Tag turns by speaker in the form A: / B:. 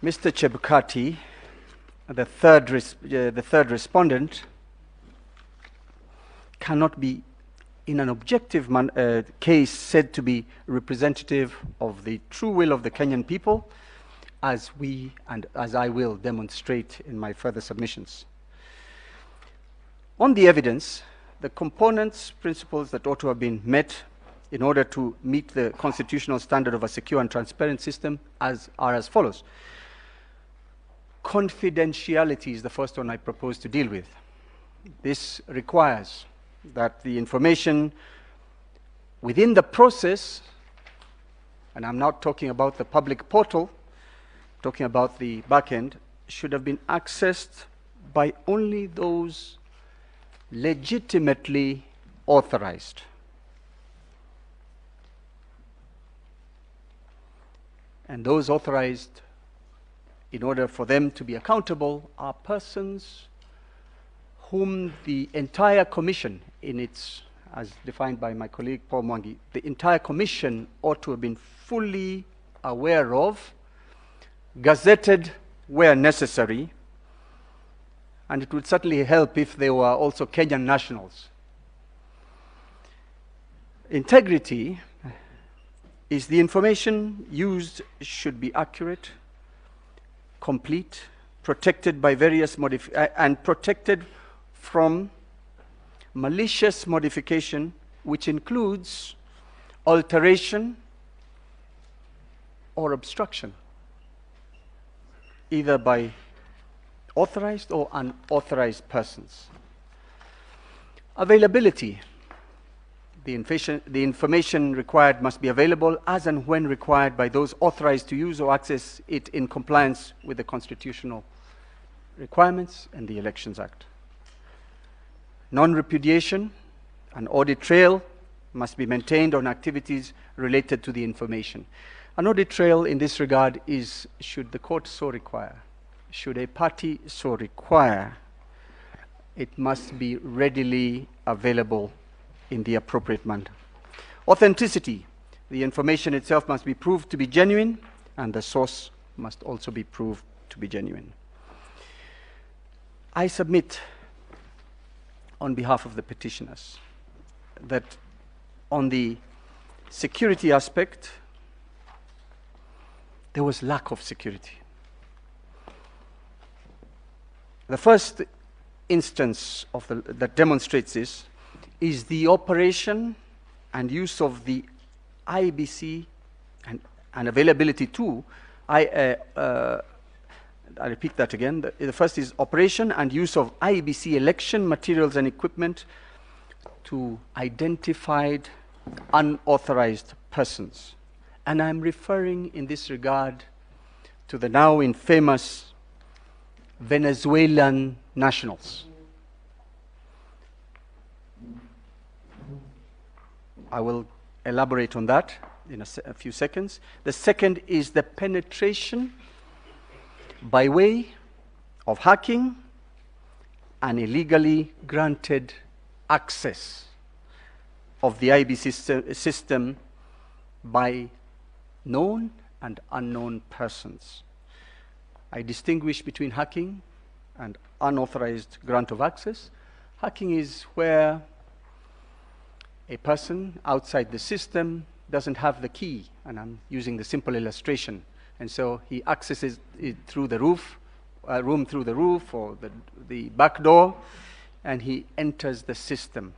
A: Mr. Chebukati, the third respondent, cannot be, in an objective case, said to be representative of the true will of the Kenyan people, as we and as I will demonstrate in my further submissions. On the evidence, the components, principles that ought to have been met in order to meet the constitutional standard of a secure and transparent system are as follows. Confidentiality is the first one I propose to deal with. This requires that the information within the process, and I'm not talking about the public portal, I'm talking about the back end, should have been accessed by only those legitimately authorized. And those authorized, in order for them to be accountable, are persons whom the entire commission, in its, as defined by my colleague Paul Mwangi, the entire commission ought to have been fully aware of, gazetted where necessary, and it would certainly help if they were also Kenyan nationals. Integrity is the information used should be accurate, complete, protected by various and protected from malicious modification, which includes alteration or obstruction, either by authorized or unauthorized persons. Availability. The information required must be available as and when required by those authorized to use or access it in compliance with the constitutional requirements and the Elections Act. Non-repudiation, an audit trail must be maintained on activities related to the information. An audit trail in this regard is, should the court so require, should a party so require, it must be readily available in the appropriate manner. Authenticity. The information itself must be proved to be genuine, and the source must also be proved to be genuine. I submit, on behalf of the petitioners, that on the security aspect, there was lack of security. The first instance of that demonstrates this is the operation and use of the IBC and availability to, I repeat that again. The first is operation and use of IBC election materials and equipment to identified unauthorized persons. And I'm referring in this regard to the now infamous Venezuelan nationals. I will elaborate on that in a few seconds. The second is the penetration by way of hacking and illegally granted access of the IBC system by known and unknown persons. I distinguish between hacking and unauthorized grant of access. Hacking is where a person outside the system doesn't have the key, and I'm using the simple illustration, and so he accesses it through the roof, room through the roof or the back door, and he enters the system